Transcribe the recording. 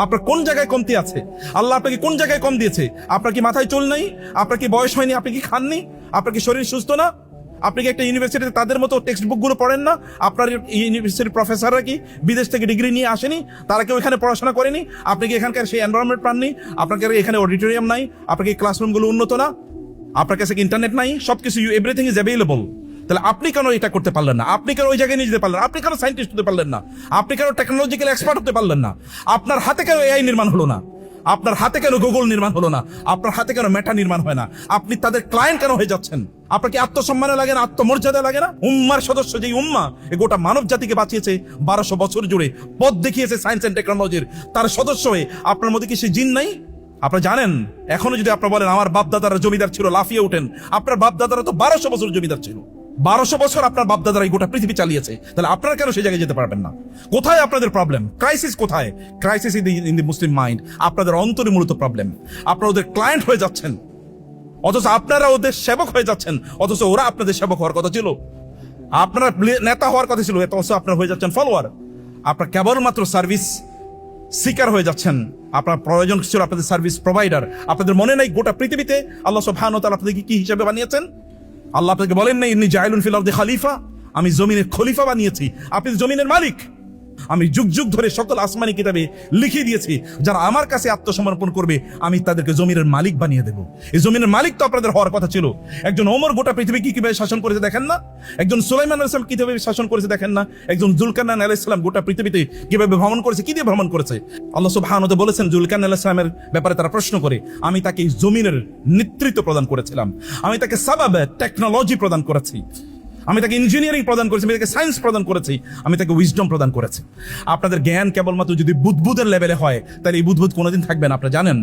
আপনার কোন জায়গায় কমতি আছে? আল্লাহ আপনাকে কোন জায়গায় কম দিয়েছে? আপনার কি মাথায় চুল নাই? আপনার কি বয়স হয়নি? আপনি কি খাননি? আপনার কি শরীর সুস্থ না? আপনি কি একটা ইউনিভার্সিটিতে তাদের মতো টেক্সট বুক গুলো পড়েন না? আপনার ইউনিভার্সিটির প্রফেসররা কি বিদেশ থেকে ডিগ্রি নিয়ে আসেনি? তারা কেউ এখানে পড়াশোনা করেনি? আপনি কি এখানকার সেই এনভায়রনমেন্ট পাননি? আপনার কি এখানে অডিটোরিয়াম নাই? আপনার কি ক্লাসরুমগুলো উন্নত না? আপনার কাছে কি ইন্টারনেট নাই? সবকিছু এভরিথিং ইজ অ্যাভেলেবল। তাহলে আপনি কেন এটা করতে পারলেন না? আপনি কেন ওই জায়গায় নিয়ে যেতে পারলেন না? আপনি কেন সায়েন্টিস্ট হতে পারলেন না? আপনি কেন টেকনোলজিক্যাল এক্সপার্ট হতে পারলেন না? আপনার হাতে কেন এআই নির্মাণ হলো না? আপনার হাতে কেন গুগল নির্মাণ হলো না? আপনার হাতে কেন মেটা নির্মাণ হয় না? আপনি তাদের ক্লায়েন্ট কেন হয়ে যাচ্ছেন? আপনার কি আত্মসম্মানে লাগে না? আত্মমর্যাদা লাগে না? উম্মার সদস্য, যেই উম্মা এই গোটা মানব জাতিকে বাঁচিয়েছে 1200 বছর জুড়ে, পথ দেখিয়েছে সায়েন্স এন্ড টেকনোলজির, তার সদস্য হয়ে আপনার মধ্যে কি সে জিন নাই? আপনারা জানেন, এখনো যদি আপনারা বলেন আমার বাপদাদারা জমিদার ছিল, লাফিয়ে ওঠেন। আপনার বাপদাদারা তো 1200 বছর জমিদার ছিল। 1200 বছর আপনার বাপদাদারা এই গোটা পৃথিবী চালিয়েছে। তাহলে আপনারা কেন সেই জায়গায় যেতে পারবেন না? কোথায় আপনাদের প্রবলেম? ক্রাইসিস কোথায়? Crisis in the Muslim mind. আপনাদের অন্তরে মূলত প্রবলেম। আপনারা ওদের ক্লায়েন্ট হয়ে যাচ্ছেন, অথচ আপনারা ওদের সেবক হয়ে যাচ্ছেন, অথচ ওরা আপনাদের সেবক হওয়ার কথা ছিল। আপনারা নেতা হওয়ার কথা ছিল, অথচ আপনারা হয়ে যাচ্ছেন ফলোয়ার। আপনারা কেবলমাত্র সার্ভিস সিকার হয়ে যাচ্ছেন। আপনার প্রয়োজন ছিল আপনাদের সার্ভিস প্রোভাইডার। আপনাদের মনে নাই গোটা পৃথিবীতে আল্লাহ সুবহানাহু ওয়া তাআলা আপনাদেরকে কি হিসেবে বানিয়েছেন? আল্লাহ আপনাকে বলেন নাই ইন্নী জাইলুন ফিল আরদি খলিফা, আমি জমিনের খলিফা বানিয়েছি। আপনি জমিনের মালিক। আমি যুগ যুগ ধরে সকল আসমানি কিতাবে লিখে দিয়েছি, যারা আমার কাছে আত্মসমর্পণ করবে আমি তাদেরকে জমিনের মালিক বানিয়ে দেব। এই জমিনের মালিক তো আপনাদের হওয়ার কথা ছিল। একজন ওমর গোটা পৃথিবী কিভাবে শাসন করেছে দেখেন না? একজন সুলাইমান আলাইহিস সালাম কিভাবে শাসন করেছে দেখেন না? একজন জুলকারনাইন আলাইহিস সালাম গোটা পৃথিবীতে কিভাবে ভ্রমণ করেছে, কি দিয়ে ভ্রমণ করেছে? আল্লাহ সুবহানাহু ওয়া তাআলা বলেছেন, জুলকারনাইন আলাইহিস সালামের ব্যাপারে তারা প্রশ্ন করে, আমি তাকে জমিনের নেতৃত্ব প্রদান করেছিলাম, আমি তাকে সাবাব টেকনোলজি প্রদান করেছি, আমি তাকে ইঞ্জিনিয়ারিং প্রদান করেছি, আমি তাকে সায়েন্স প্রদান করেছি, আমি তাকে উইজডম প্রদান করেছি। আপনাদের জ্ঞান কেবলমাত্র যদি বুদবুদের লেভেলে হয়, তাহলে এই বুদবুদ কোনোদিন থাকবে না, আপনারা জানেন।